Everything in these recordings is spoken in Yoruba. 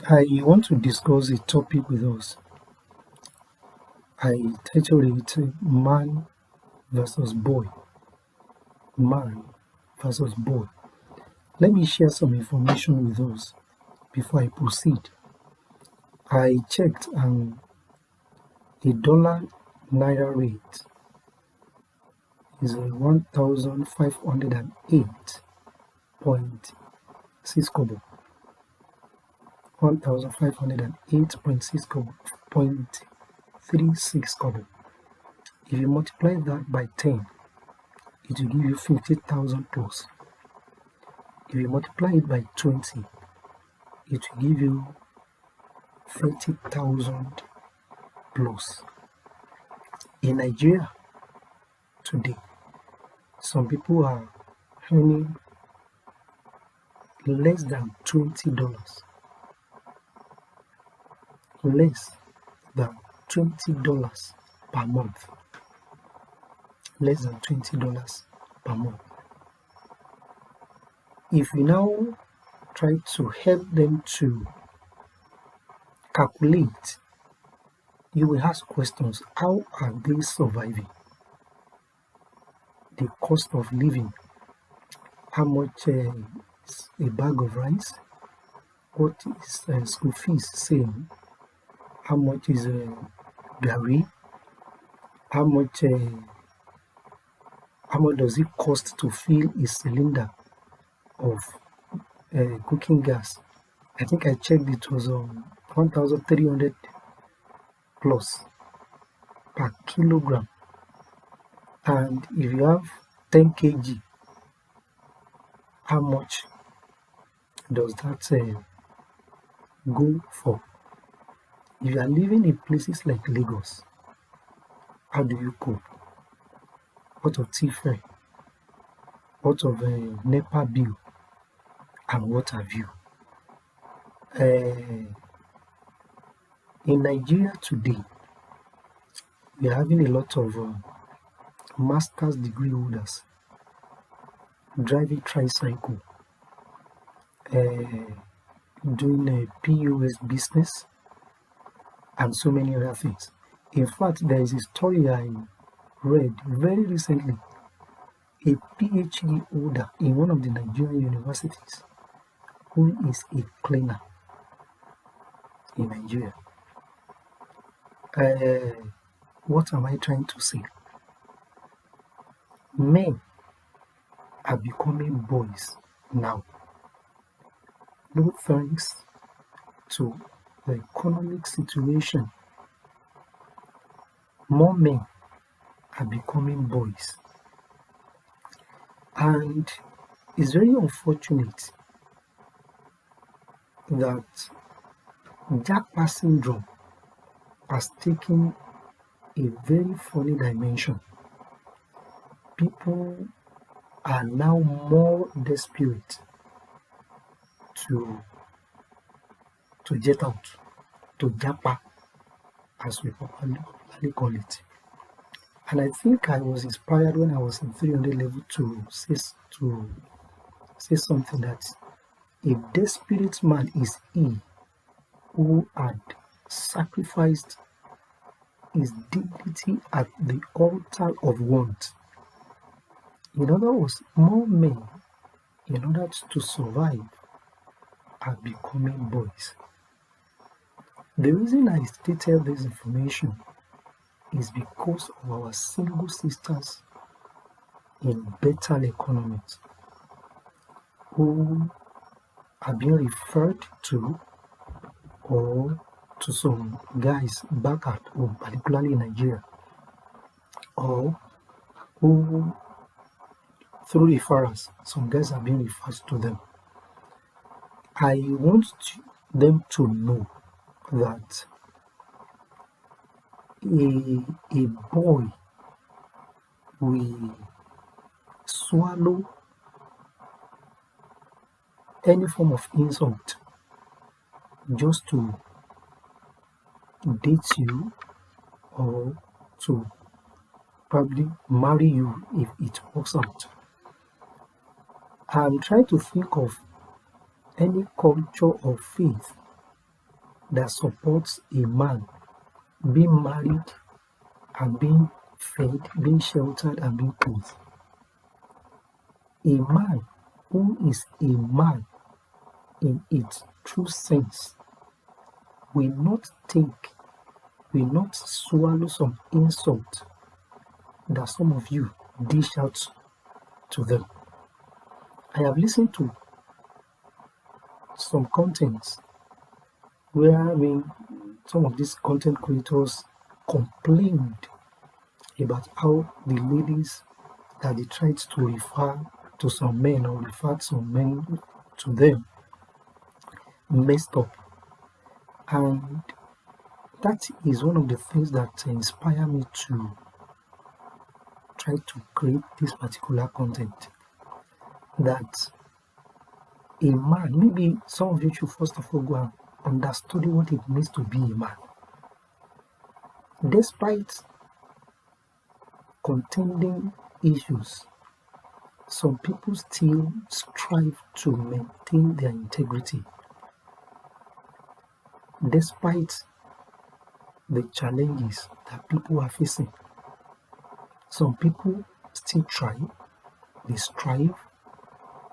I want to discuss a topic with us. I titled it Man versus Boy. Man versus Boy. Let me share some information with us before I proceed. I checked and a dollar naira rate is 1,508.6 kobo. 1,508.6 kobo. 0.36 kobo. If you multiply that by 10, it will give you 50,000 plus. If you multiply it by 20, it will give you 30,000 plus. In Nigeria today, some people are earning less than $20. Less than $20 per month. Less than $20 per month. If we now try to help them to calculate, you will ask questions. How are they surviving? The cost of living. How much is a bag of rice? What is school fees saying? How much is gari? How much does it cost to fill a cylinder of cooking gas? I think I checked it was 1,300 plus per kilogram. And if you have 10 kg, how much does that go for? If you are living in places like Lagos, how do you cope? What of tea-fare? What of NEPA bill? And what have you? In Nigeria today, we are having a lot of master's degree holders driving tricycle, doing a POS business, and so many other things. In fact, there is a story I read very recently. A PhD holder in one of the Nigerian universities who is a cleaner in Nigeria. What am I trying to say? Men are becoming boys now. No thanks to the economic situation. More men are becoming boys. And it's very unfortunate that Jackpot syndrome has taken a very funny dimension. People are now more desperate to jet out, to japa, as we popularly call it. And I think I was inspired when I was in 300 level to say something that a desperate man is he who had sacrificed his dignity at the altar of want. In other words, more men, in order to survive, are becoming boys. The reason I stated this information is because of our single sisters in better economies who are being referred to, or to some guys back at home, particularly in Nigeria, or who, through referrals, some guys are being referred to them. I want them to know that a boy will swallow any form of insult just to date you or to probably marry you if it works out. I'm trying to think of any culture or faith that supports a man being married and being fed, being sheltered and being clothed. A man who is a man in its true sense will not swallow some insult that some of you dish out to them. I have listened to some contents where some of these content creators complained about how the ladies that they tried to refer to some men or referred some men to them messed up. And that is one of the things that inspire me to try to create this particular content. That a man, maybe some of you should first of all go and understand what it means to be a man. Despite contending issues, some people still strive to maintain their integrity. Despite the challenges that people are facing, some people still they strive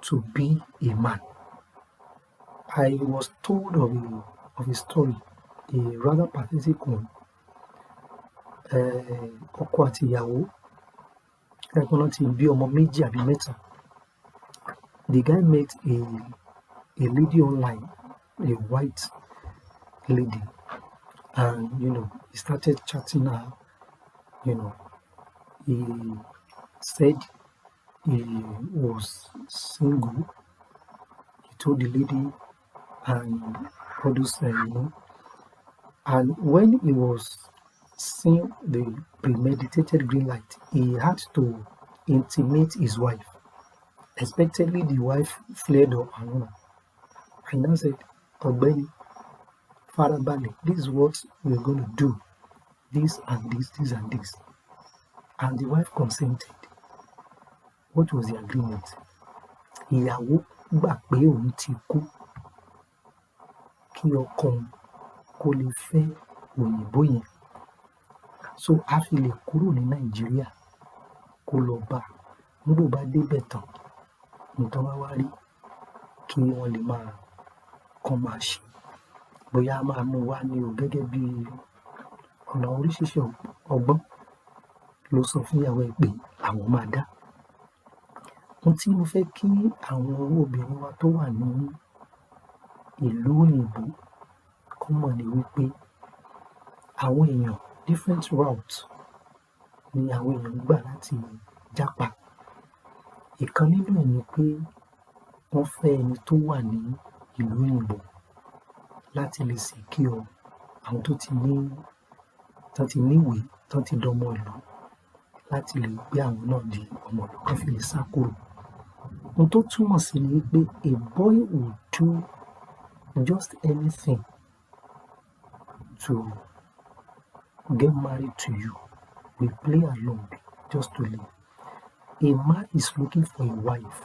to be a man. I was told of a story, a rather pathetic one. Ọkọ àti ìyàwó, ẹ̀gbọ́n náà ti bí ọmọ méjì àbí mẹ́ta. The guy met a lady online, a white lady, and he started chatting her. He said he was single. He told the lady and all those and when he was seeing the premeditated green light, he had to intimate his wife. Expectedly, the wife flared up and now said, "Ọ̀gbẹ́ni, farabalẹ̀, this is what we're going to do, this and this, this and this." And the wife consented. What was the agreement? Ìyàwó gbà pé òun ti kú kí ọkọ kó lè fẹ́ òyìnbó yẹn. So a fi lè kúrò ní Nàìjíríà kó lọ bá nígbò bá débẹ̀ tán nǹkan bá wá rí kí wọ́n lè máa ṣe. Bóyá a máa mú wá ní o gẹ́gẹ́ bí ọ̀nà oríṣiríṣi ọgbọ́n ló sọ fún ìyàwó ẹ̀ pé àwọn máa dá. Ohun tí mo fẹ́ kí àwọn obìnrin wa tó wà ní ìlú òyìnbó kó mọ̀ ní wípé àwọn èèyàn different routes ni àwọn èèyàn gbà láti jápa. Ìkan nínú ẹ̀ ni pé wọ́n fẹ́ ẹni tó wà ní ìlú òyìnbó láti lè secure àwọn tó ti níwèé, tán ti dọmọ ìlú, láti lè gbé àwọn náà di ọmọ ìlú kan fi lè sá kúrò. Ohun tó túmọ̀ sí ni wípé a boy will do just anything to get married to you, will play along just to live. A man is looking for a wife.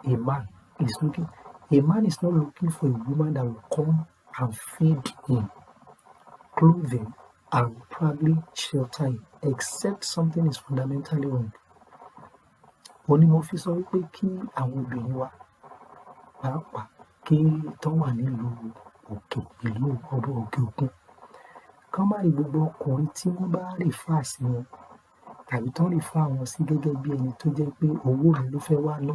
A man is not looking for a woman that will come and feed him, clothe him, and probably shelter him, except something is fundamentally wrong. Òní mo fi sọ wípé kí àwọn obìnrin wa pàápàá kí tán wà nílùú ìlú òkè òkun kán má rí gbogbo ọkùnrin tí wọ́n bá refer sí wọn tàbí tán refer wọn sí gẹ́gẹ́ bí ẹni tó jẹ́ pé owó mi ló fẹ́ wá ná.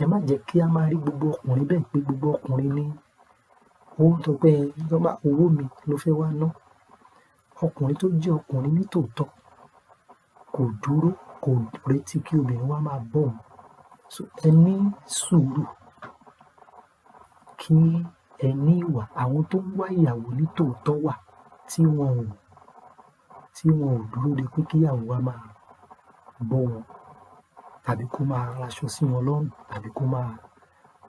Ẹ má jẹ́ kí a máa rí gbogbo ọkùnrin bẹ́ẹ̀ pé gbogbo ọkùnrin ní owó mi ló fẹ́ wá ná. Ọkùnrin tó jẹ́ ọkùnrin ní tòótọ́ kò dúró, kò retí kí obìnrin wá máa bọ̀ ọ́n. So ẹ ní sùúrù, kí ẹ ní ìwà. Àwọn tó ń wá ìyàwó ní tòótọ́ wà tí wọn ò dúró de pé kíyàwó wá máa bọ́ wọn tàbí kó máa raṣọ sí wọn lọ́rùn tàbí kó máa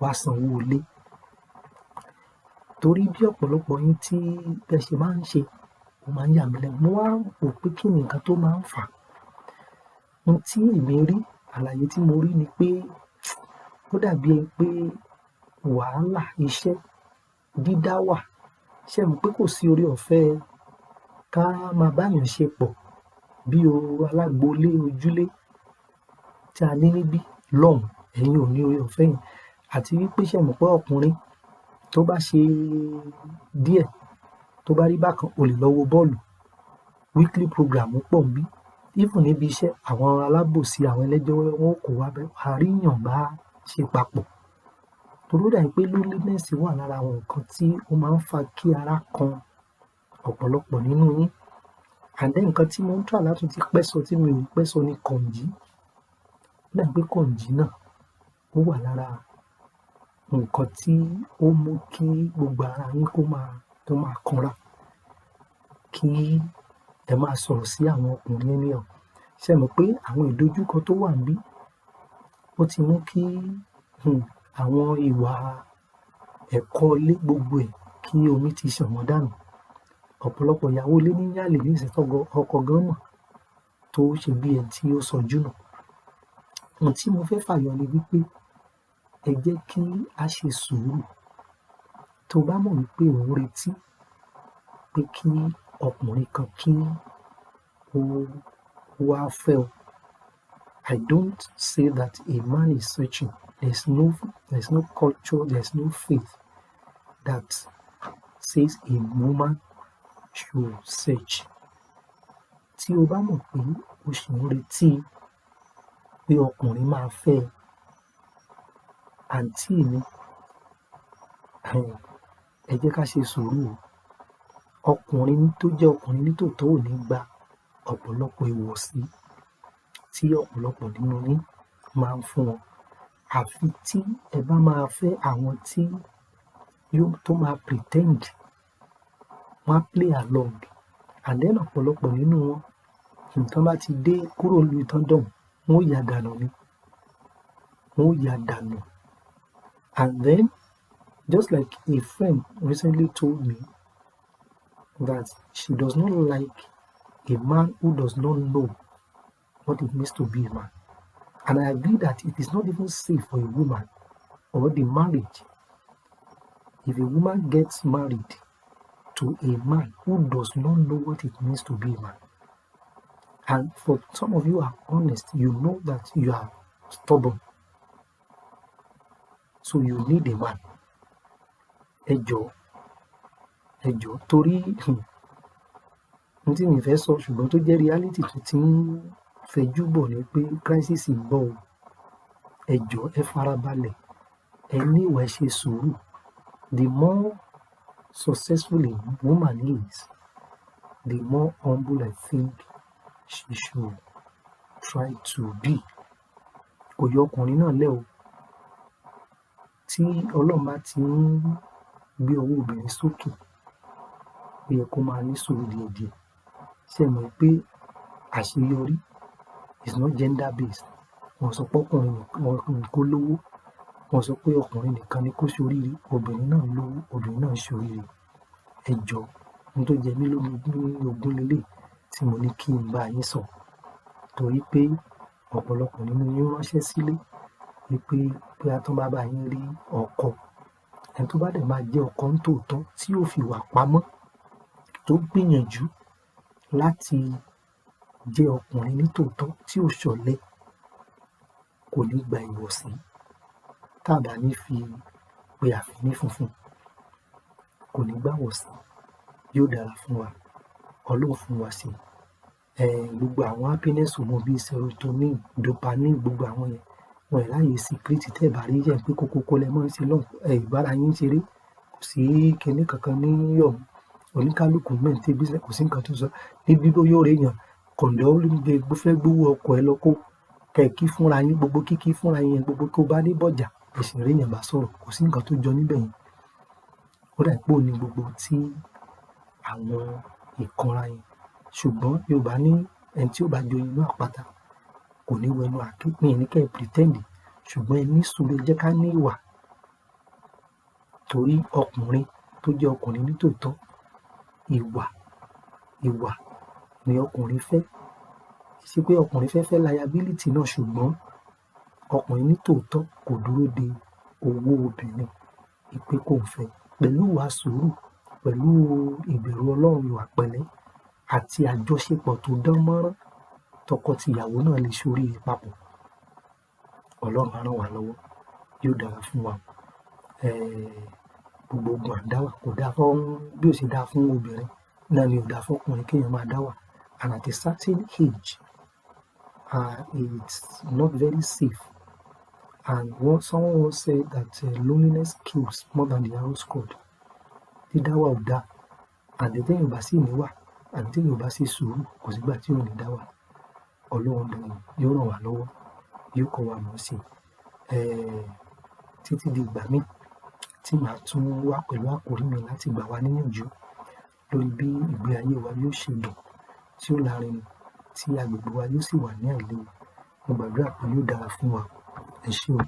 wá sanwó ilé. Torí bí ọ̀pọ̀lọpọ̀ yín tí bẹ́ ṣe máa ń ṣe, ó máa ń yà mí lẹ́nu. Mo wá rò pé kí ni nǹkan tó máa ń fà á. Ohun tí èmi rí, àlàyé tí mo rí ni pé ó dàbí ẹni pé wàhálà iṣẹ́, dídá wà. Ṣé ẹ mọ̀ pé kò sí oore ọ̀fẹ́ ká máa báyàn ṣe pọ̀ bí alágboolé ojúlé tí a ní níbí lọ́hùn-ún, ẹ̀yin ò ní oore ọ̀fẹ́ yẹn. Àti wípé ṣé ẹ mọ̀ pé ọkùnrin tó bá ṣe díẹ̀ tó bá rí bákan o lè lọ wo bọ́ọ̀lù, weekly program pọ̀ níbí, even níbi iṣẹ́ àwọn alábòsí àwọn ẹlẹ́jọ́ wọn ó kó wá bẹ́ẹ̀ àríyàn bá ṣe papọ̀. Torí ó dà pé loneliness wà lára àwọn nǹkan tí ó máa ń fa kí ara kan ọ̀pọ̀lọpọ̀ nínú yín. And then nǹkan tí mo ń try láti ti pẹ́ sọ tí mi ò pẹ́ sọ ni kọ̀ǹjí. Ó dà pé kọ̀ǹjí náà ó wà lára nǹkan tí ó mú kí gbogbo ara yín kó máa kanra, kí ẹ máa sọ̀rọ̀ sí àwọn ọkùnrin anyhow. Ṣé ẹ mọ̀ pé àwọn ìdojúkọ tó wà níbí ó ti mú kí àwọn ìwà ẹ̀kọ́ ilé gbogbo ẹ̀ kí omi ti ṣàn wọ́n dànù. Ọ̀pọ̀lọpọ̀ ìyàwó ilé ní yàlè ní ìsìn ọkọ gan mọ̀ tó ṣe bí ẹni tí ó sọjú nù. Ohun tí mo fẹ́ fàyọ ni wípé ẹ jẹ́ kí a ṣe sùúrù. Tó bá mọ̀ wípé ò ń retí pé kí ọkùnrin kan kí ó wá fẹ́ ọ, I don't say that a man is searching. There's no culture, there's no faith that says a woman should search. Tí o bá mọ̀ pé o ṣì ń retí pé ọkùnrin máa fẹ́ ẹ, àǹtí mi, ẹ jẹ́ ká ṣe sùúrù o. Ọkùnrin tó jẹ́ ọkùnrin nítòótọ́ ò ní gba ọ̀pọ̀lọpọ̀ ìwọ̀sí tí ọ̀pọ̀lọpọ̀ nínú yín máa ń fún wọn. Àfi tí ẹ bá máa fẹ́ àwọn tó máa pretend, wọ́n á play along. And then ọ̀pọ̀lọpọ̀ nínú wọn, nǹkan bá ti dé kúrò níbi tán dọ̀hùn, wọ́n ó ya dànù ni. Wọ́n ó ya dànù. And then, just like a friend recently told me that she does not like a man who does not know what it means to be a man. And I agree that it is not even safe for a woman or the marriage. If a woman gets married to a man who does not know what it means to be a man, and for some of you are honest, you know that you are stubborn, so you need a man. Ẹ jọ̀ọ́ torí ohun tí mi fẹ́ sọ ṣùgbọ́n tó jẹ́ reality tó ti ń fẹjú bọ̀ ni pé crisis ń bọ̀ o. Ẹ jọ̀ọ́ ẹ farabalẹ̀, ẹ ní ìwà, ẹ ṣe sùúrù. The more successful a woman is, the more humble I think she should try to be. Kò yọ ọkùnrin náà lẹ́ o. Tí Ọlọ́run bá ti ń gbé ọwọ́ obìnrin sókè, ó yẹ kó máa ní sùúrù díẹ̀díẹ̀. Ṣé ẹ mọ̀ pé àṣeyọrí is not gender based. Wọ́n sọ pé ọkùnrin nìkan kó lówó, wọ́n sọ pé ọkùnrin nìkan ni kó ṣoríire, obìnrin náà lówó, obìnrin náà ṣoríire. Ẹ jọ̀ọ́, ohun tó jẹ mí lógún lélẹ̀ tí mo ní kí n bá yín sọ. Torí pé ọ̀pọ̀lọpọ̀ nínú yín ránṣẹ́ sílé wípé bóyá tán bá bá yín rí ọkọ, ẹni tó bá dẹ̀ máa jẹ́ ọkọ nítòótọ́ tí ó fi wà pamọ́, tó gbìyànjú láti jẹ́ ọkùnrin nítòótọ́ tí ò ṣọ̀lẹ, kò ní gba ìwọ̀sí tá bá ní fi pe àfíní funfun, kò ní gbà wọ̀sí. Yóò dára fún wa, Ọlọ́run fún wa ṣe. Gbogbo àwọn happiness hormone bíi serotonin, dopamine, gbogbo àwọn yẹn wọn ì ráyè secret. Tẹ́ ẹ̀ bá rí yẹn pé kókó lẹ máa ń ṣe lọ́hùn, ìbára yín ṣeré, kò sí kinní kankan ní ọ̀hún. Oníkálukú maintain business, kò sí nǹkan tó sọ. Níbi bó yóò rí èèyàn kọ̀ǹdọ́ fẹ́ gbówó ọkọ̀ ẹ lọ kó kẹ̀kí fúnra yín, gbogbo kíkí fúnra yín yẹn, gbogbo kó bá dé bọ̀jà ẹ̀sìn rí èèyàn bá sọ̀rọ̀, kò sí nǹkan tó jọ níbẹ̀ yẹn. Ó dà pé ó ní gbogbo tí àwọn ìkanra yẹn. Ṣùgbọ́n Yorùbá ní ẹni tí ó bá joyin inú àpáta kò ní wẹnu àáké. Mi ò ní kẹ́ ẹ pretend, ṣùgbọ́n ẹ ní sùúrù, ẹ jẹ́ ká ní ìwà. Torí ọkùnrin tó jẹ́ ọkùnrin nítòótọ́, ìwà ni ọkùnrin fẹ́. Kì í ṣe pé ọkùnrin fẹ́ liability náà, ṣùgbọ́n ọkùnrin nítòótọ́ kò dúró de owó obìnrin. pé kò ń fẹ́, pẹ̀lú ìwà sùúrù, pẹ̀lú ìbẹ̀rù Ọlọ́run, ìwà pẹ̀lẹ́ àti àjọṣepọ̀ tó dán mọ́rán, tọkọ-tìyàwó náà lè ṣoríire papọ̀. Ọlọ́run á ràn wá lọ́wọ́, yóò dára fún wa. Gbogbo ogun àdáwà kò dáa fún, bí ó ṣe dáa fún obìnrin náà ni ò dáa fún ọkùnrin kéèyàn máa dá wà. And at a certain age, it's not very safe. And someone once said that loneliness kills more than the arrow squad. Dídá wà ò dáa, àti téèyàn ò bá sì níwà, àti téèyàn ò bá sì sùúrù, kò sígbà tí ò ní dá wà. Ọlọ́run dẹ̀ yóò ràn wá lọ́wọ́, yóò kọ́ wa mọ̀ sí títí di ìgbà míì tí màá tún wá pẹ̀lú àkòrí mi láti gbà wá níyànjú lórí bí ìgbé ayé wa yóò ṣe lọ, tí ó lárinrin, tí agbègbè wa yóò sì wà ní àìléwu. Mo gbàdúrà pé yóò dára fún wa. Ẹ ṣé o.